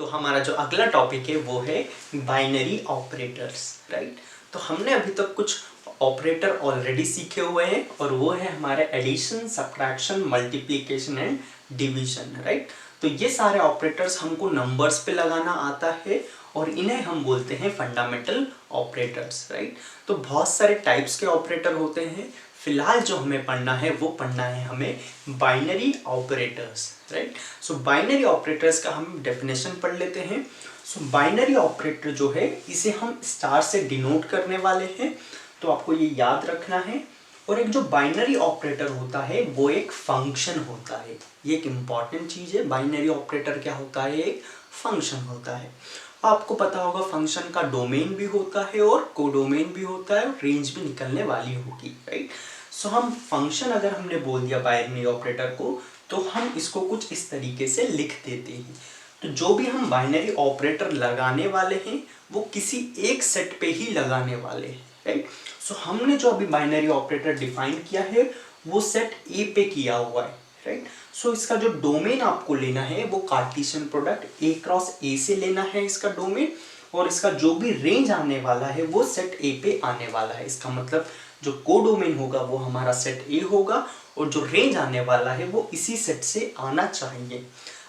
तो हमारा जो अगला टॉपिक है वो है बाइनरी ऑपरेटर्स, राइट। तो हमने अभी तक कुछ ऑपरेटर ऑलरेडी सीखे हुए हैं और वो है हमारे addition, subtraction, multiplication and division, right. तो ये सारे ऑपरेटर्स हमको नंबर्स पे लगाना आता है और इन्हें हम बोलते हैं फंडामेंटल ऑपरेटर्स, राइट। तो बहुत सारे टाइप्स के ऑपरेटर होते हैं। फिलहाल जो हमें पढ़ना है वो पढ़ना है हमें बाइनरी ऑपरेटर्स, राइट। सो बाइनरी ऑपरेटर्स का हम डेफिनेशन पढ़ लेते हैं। सो बाइनरी ऑपरेटर जो है इसे हम स्टार से डिनोट करने वाले हैं, तो आपको ये याद रखना है। और एक जो बाइनरी ऑपरेटर होता है वो एक फंक्शन होता है, ये एक इम्पॉर्टेंट चीज़ है। बाइनरी ऑपरेटर क्या होता है? एक फंक्शन होता है। आपको पता होगा फंक्शन का डोमेन भी होता है और कोडोमेन भी होता है और रेंज भी निकलने वाली होगी, राइट। सो हम फंक्शन अगर हमने बोल दिया बाइनरी ऑपरेटर को, तो हम इसको कुछ इस तरीके से लिख देते हैं। तो जो भी हम बाइनरी ऑपरेटर लगाने वाले हैं वो किसी एक सेट पे ही लगाने वाले हैं, राइट। सो हमने जो अभी बाइनरी ऑपरेटर डिफाइन किया है वो सेट ए पे किया हुआ है, राइट। सो इसका जो डोमेन आपको लेना है वो कार्टेशियन प्रोडक्ट ए क्रॉस ए से लेना है इसका डोमेन, और इसका जो भी रेंज आने वाला है वो सेट ए पे आने वाला है। इसका मतलब जो कोडोमेन होगा वो हमारा सेट ए होगा और जो रेंज आने वाला है वो इसी सेट से आना चाहिए।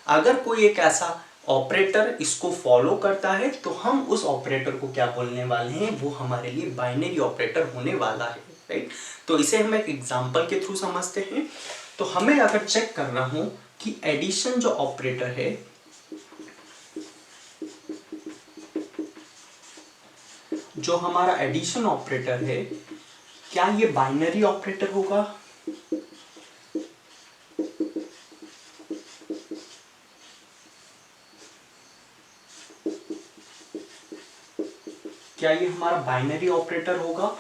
अगर कोई एक ऐसा ऑपरेटर इसको फॉलो करता है तो हम उस ऑपरेटर को क्या बोलने वाले हैं, वो हमारे लिए बाइनरी ऑपरेटर होने वाला है, राइट। तो इसे हम एक एग्जांपल के थ्रू समझते हैं। तो हमें अगर चेक करना हो कि एडिशन जो ऑपरेटर है, जो हमारा एडिशन ऑपरेटर है, क्या ये बाइनरी ऑपरेटर होगा? क्या ये हमारा बाइनरी ऑपरेटर होगा?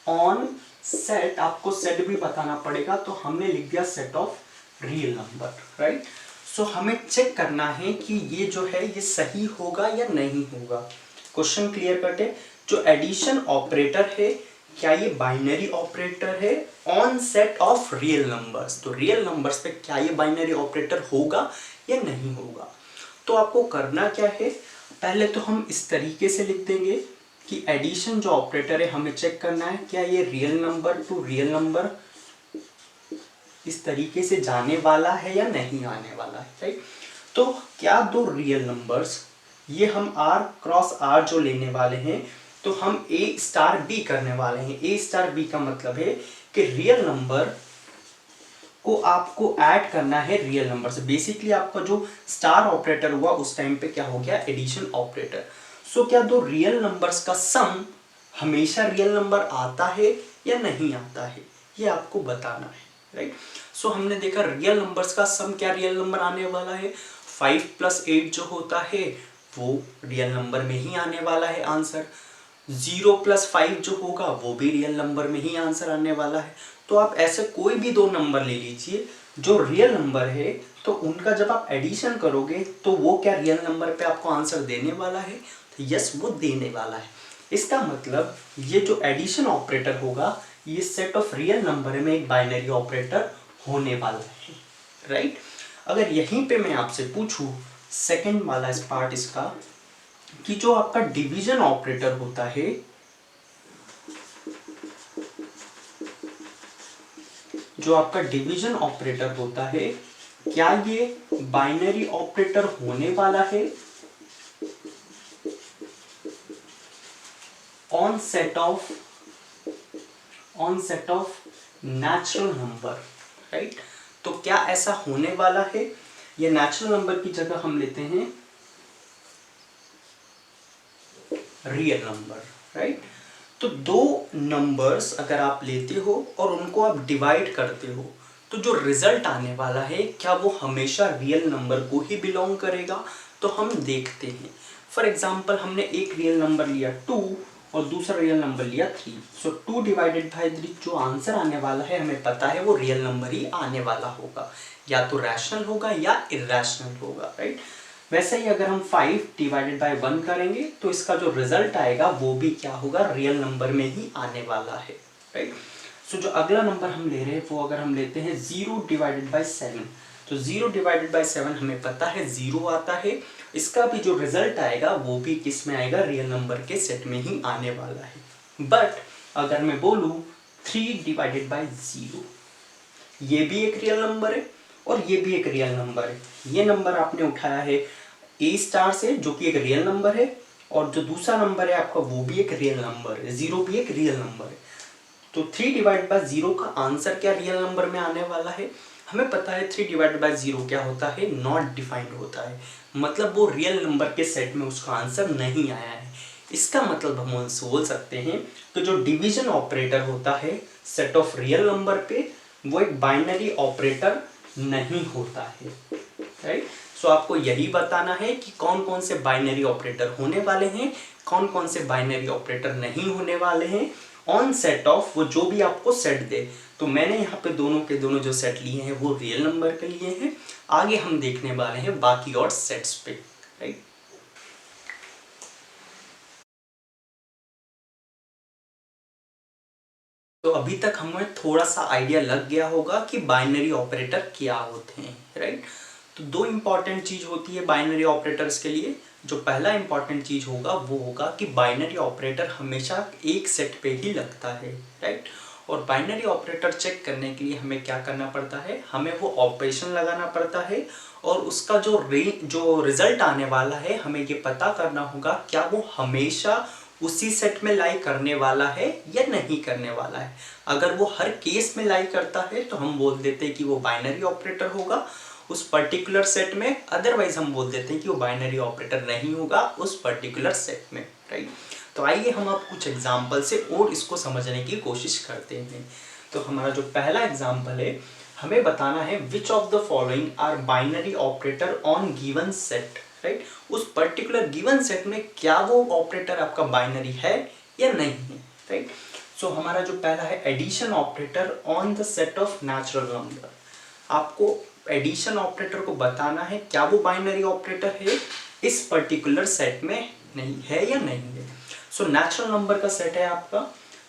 ऑन सेट, आपको सेट भी बताना पड़ेगा, तो हमने लिख दिया set of real number, right. So हमें चेक करना है कि ये जो है ये सही होगा या नहीं होगा। क्वेश्चन क्लियर करते, जो एडिशन ऑपरेटर है क्या ये बाइनरी ऑपरेटर है on set of real numbers? तो रियल नंबर्स पे क्या ये बाइनरी ऑपरेटर होगा या नहीं होगा? तो आपको करना क्या है, पहले तो हम इस तरीके से लिख देंगे कि एडिशन जो ऑपरेटर है हमें चेक करना है क्या ये real number two real number इस तरीके से जाने वाला है या नहीं आने वाला है, राइट। तो क्या दो रियल नंबर्स, ये हम r क्रॉस r जो लेने वाले हैं तो हम a स्टार b करने वाले हैं। a स्टार b का मतलब है कि रियल नंबर को आपको ऐड करना है रियल नंबर से। बेसिकली आपका जो स्टार ऑपरेटर हुआ उस टाइम पे क्या हो गया, एडिशन ऑपरेटर। सो क्या दो रियल नंबर्स का सम हमेशा रियल नंबर आता है या नहीं आता है, ये आपको बताना है, राइट। सो हमने देखा रियल नंबर्स का सम क्या रियल नंबर आने वाला है, 5 + 8 जो होता है वो रियल नंबर में ही आने वाला है आंसर। 0 + 5 जो होगा वो भी रियल नंबर में ही आंसर आने वाला है। तो आप ऐसे कोई भी दो नंबर ले लीजिए जो रियल नंबर है, तो उनका जब आप एडिशन करोगे तो वो क्या रियल नंबर पे आपको आंसर देने वाला है? तो यस, वो देने वाला है। इसका मतलब ये जो एडिशन ऑपरेटर होगा ये सेट ऑफ रियल नंबर में एक बाइनरी ऑपरेटर होने वाला है, राइट। अगर यहीं पे मैं आपसे पूछूं सेकेंड वाला इस पार्ट इसका, कि जो आपका डिवीजन ऑपरेटर होता है, जो आपका डिवीजन ऑपरेटर होता है क्या ये बाइनरी ऑपरेटर होने वाला है on set of natural number, right. तो क्या ऐसा होने वाला है? ये नेचुरल नंबर की जगह हम लेते हैं रियल नंबर, राइट। तो दो नंबर्स अगर आप लेते हो और उनको आप डिवाइड करते हो तो जो रिजल्ट आने वाला है क्या वो हमेशा रियल नंबर को ही बिलोंग करेगा? तो हम देखते हैं। फॉर एग्जांपल हमने एक रियल नंबर लिया 2 और दूसरा रियल नंबर लिया 3। सो 2 / 3 जो आंसर आने वाला है हमें पता है वो रियल नंबर ही आने वाला होगा, या तो रैशनल होगा या इरैशनल होगा, राइट। वैसे ही अगर हम 5 / 1 करेंगे तो इसका जो रिजल्ट आएगा वो भी क्या होगा, रियल नंबर में ही आने वाला है, राइट। सो जो अगला नंबर हम ले रहे हैं वो अगर हम लेते हैं 0 / 7, तो 0 / 7 हमें पता है 0 आता है इसका भी जो रिजल्ट आएगा वो भी किस में आएगा, रियल नंबर के सेट में ही आने वाला है। बट अगर मैं बोलूँ 3 डिवाइडेड बाई 0, ये भी एक रियल नंबर है और ये भी एक रियल नंबर है। ये नंबर आपने उठाया है ए स्टार से जो कि एक रियल नंबर है, और जो दूसरा नंबर है आपका वो भी एक रियल नंबर है, 0 भी एक रियल नंबर है। तो 3 डिवाइड बाई 0 का आंसर क्या रियल नंबर में आने वाला है? हमें पता है 3 डिवाइड बाई 0 क्या होता है, नॉट डिफाइंड होता है, मतलब वो रियल नंबर के सेट में उसका आंसर नहीं आया है। इसका मतलब हम बोल सकते हैं कि जो डिवीजन ऑपरेटर होता है सेट ऑफ रियल नंबर पे, वो एक बाइनरी ऑपरेटर नहीं होता है, राइट। सो आपको यही बताना है कि कौन कौन से बाइनरी ऑपरेटर होने वाले हैं, कौन कौन से बाइनरी ऑपरेटर नहीं होने वाले हैं ऑन सेट ऑफ वो जो भी आपको सेट दे। तो मैंने यहाँ पे दोनों के दोनों जो सेट लिए हैं वो रियल नंबर के लिए हैं। आगे हम देखने वाले हैं बाकी और सेट्स पे, राइट। तो अभी तक हमें थोड़ा सा आइडिया लग गया होगा कि बाइनरी ऑपरेटर क्या होते हैं, राइट। तो दो इंपॉर्टेंट चीज होती है बाइनरी ऑपरेटर्स के लिए। जो पहला इंपॉर्टेंट चीज होगा वो होगा कि बाइनरी ऑपरेटर हमेशा एक सेट पे ही लगता है, राइट। और बाइनरी ऑपरेटर चेक करने के लिए हमें क्या करना पड़ता है, हमें वो ऑपरेशन लगाना पड़ता है और उसका जो रिजल्ट आने वाला है हमें ये पता करना होगा क्या वो हमेशा उसी सेट में लाई करने वाला है या नहीं करने वाला है। अगर वो हर केस में लाई करता है तो हम बोल देते हैं कि वो बाइनरी ऑपरेटर होगा उस पर्टिकुलर सेट में, अदरवाइज हम बोल देते हैं कि वो बाइनरी ऑपरेटर नहीं होगा उस पर्टिकुलर सेट में, राइट। तो आइए हम आप कुछ एग्जाम्पल से और इसको समझने की कोशिश करते हैं। तो हमारा जो पहला एग्जाम्पल है, हमें बताना है which of the following are binary operator on given set, right. उस पर्टिकुलर गिवन सेट में क्या वो ऑपरेटर आपका बाइनरी है या नहीं है, राइट। सो हमारा जो पहला है addition operator on the set of natural number. आपको एडिशन ऑपरेटर को बताना है क्या वो बाइनरी ऑपरेटर है इस पर्टिकुलर सेट में नहीं है या नहीं है। सो नेचुरल नंबर का सेट है आपका।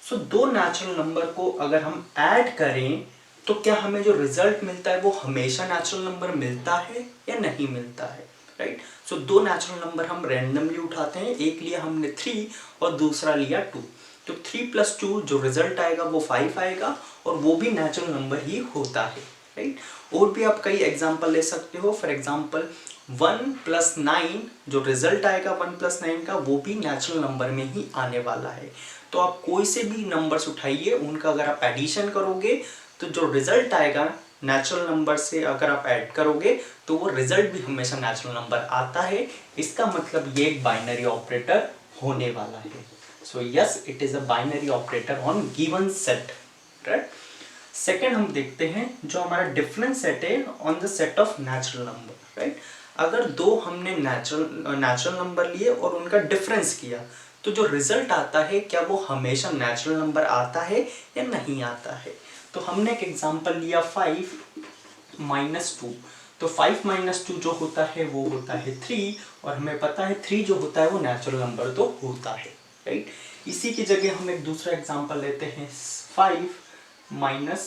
सो दो नेचुरल नंबर को अगर हम ऐड करें तो क्या हमें जो रिजल्ट मिलता है वो हमेशा नेचुरल नंबर मिलता है या नहीं मिलता है, राइट। सो दो नेचुरल नंबर हम रैंडमली उठाते हैं, एक लिया हमने 3 और दूसरा लिया 2। तो 3 + 2 जो रिजल्ट आएगा वो 5 आएगा और वो भी नेचुरल नंबर ही होता है, राइट। और भी आप कई एग्जांपल ले सकते हो। फॉर एग्जांपल 1 + 9 जो रिजल्ट आएगा 1 + 9 का वो भी नेचुरल नंबर में ही आने वाला है। तो आप कोई से भी नंबर्स उठाइए, उनका अगर आप एडिशन करोगे तो जो रिजल्ट आएगा नेचुरल नंबर से अगर आप ऐड करोगे तो वो रिजल्ट भी हमेशा नेचुरल नंबर आता है। इसका मतलब ये एक बाइनरी ऑपरेटर होने वाला है। So yes, it is a binary operator on given set, right. Second हम देखते हैं जो हमारा डिफरेंस सेट है on the set of natural number, right. अगर दो हमने नेचुरल नंबर लिए और उनका डिफरेंस किया तो जो रिजल्ट आता है क्या वो हमेशा नेचुरल नंबर आता है या नहीं आता है। तो हमने एक एग्जांपल लिया 5 - 2। तो 5 - 2 जो होता है वो होता है 3 और हमें पता है 3 जो होता है वो नेचुरल नंबर तो होता है, राइट। इसी की जगह हम एक दूसरा एग्जांपल लेते हैं 5 -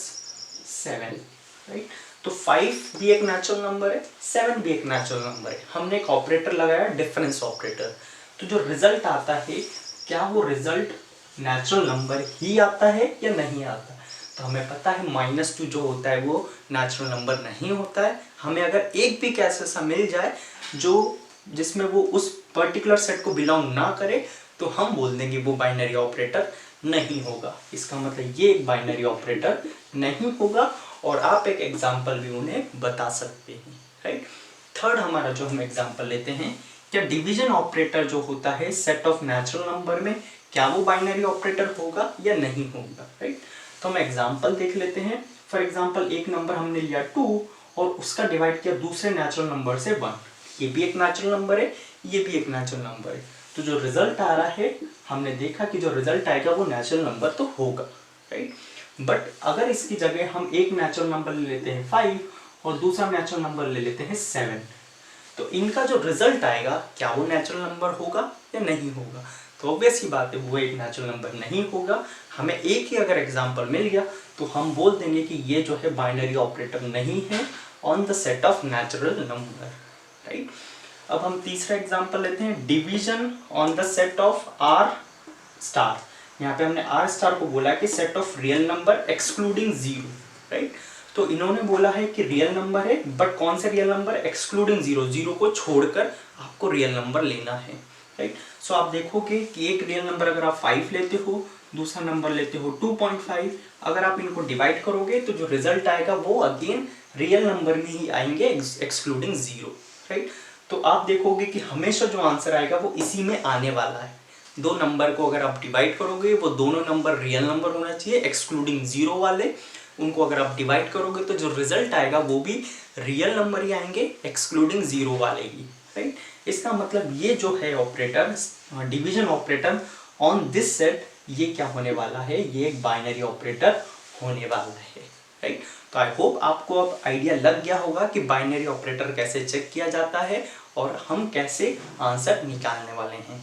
7, राइट। तो 5 भी एक नेचुरल नंबर है, 7 भी एक नेचुरल नंबर है। हमने एक ऑपरेटर लगाया डिफरेंस ऑपरेटर। तो जो रिजल्ट आता है क्या वो रिजल्ट नेचुरल नंबर ही आता है या नहीं आता। तो हमें पता है -2 जो होता है वो नेचुरल नंबर नहीं होता है। हमें अगर एक भी कैसे ऐसा मिल जाए जो जिसमें वो उस पर्टिकुलर सेट को बिलोंग ना करे तो हम बोल देंगे वो बाइनरी ऑपरेटर नहीं होगा। इसका मतलब ये एक बाइनरी ऑपरेटर नहीं होगा और आप एक एग्जांपल भी उन्हें बता सकते हैं, राइट। थर्ड हमारा जो हम एग्जांपल लेते हैं, क्या डिवीजन ऑपरेटर जो होता है सेट ऑफ नेचुरल नंबर में क्या वो बाइनरी ऑपरेटर होगा या नहीं होगा, राइट। तो हम एग्जांपल देख लेते हैं। फॉर एग्जांपल एक नंबर हमने लिया 2 और उसका डिवाइड किया दूसरे नेचुरल नंबर से 1। ये भी एक नेचुरल नंबर है, ये भी एक नेचुरल नंबर है। तो जो रिजल्ट आ रहा है हमने देखा कि जो रिजल्ट आएगा वो नेचुरल नंबर तो होगा, राइट। बट अगर इसकी जगह हम एक नेचुरल नंबर ले लेते हैं 5 और दूसरा नेचुरल नंबर ले लेते हैं 7, तो इनका जो रिजल्ट आएगा क्या वो नेचुरल नंबर होगा या नहीं होगा। तो ऑब्वियस ही बात है वो एक नेचुरल नंबर नहीं होगा। हमें एक ही अगर एग्जांपल मिल गया तो हम बोल देंगे कि ये जो है बाइनरी ऑपरेटर नहीं है on the set of natural number, right. अब हम तीसरा एग्जांपल लेते हैं, division on the set of R star. यहाँ पे हमने आर स्टार को बोला कि set of real number excluding zero, right. तो इन्होंने बोला है कि रियल नंबर है, बट कौन से real number, excluding zero, zero को छोड़कर आपको रियल नंबर लेना है, राइट। सो आप देखोगे कि एक रियल नंबर अगर आप 5 लेते हो, दूसरा नंबर लेते हो 2.5, अगर आप इनको डिवाइड करोगे तो जो रिजल्ट आएगा वो अगेन रियल नंबर में ही आएंगे, एक्सक्लूडिंग जीरो, राइट। तो आप देखोगे कि हमेशा जो आंसर आएगा वो इसी में आने वाला है। दो नंबर को अगर आप डिवाइड करोगे वो दोनों नंबर रियल नंबर होना चाहिए, एक्सक्लूडिंग जीरो वाले। उनको अगर आप डिवाइड करोगे तो जो रिजल्ट आएगा वो भी रियल नंबर ही आएंगे, एक्सक्लूडिंग जीरो वाले ही, राइट। इसका मतलब ये जो है operator, division operator on this set, ये क्या होने वाला है, ये एक बाइनरी ऑपरेटर होने वाला है, राइट। तो आई होप आपको अब आइडिया लग गया होगा कि बाइनरी ऑपरेटर कैसे चेक किया जाता है और हम कैसे आंसर निकालने वाले हैं।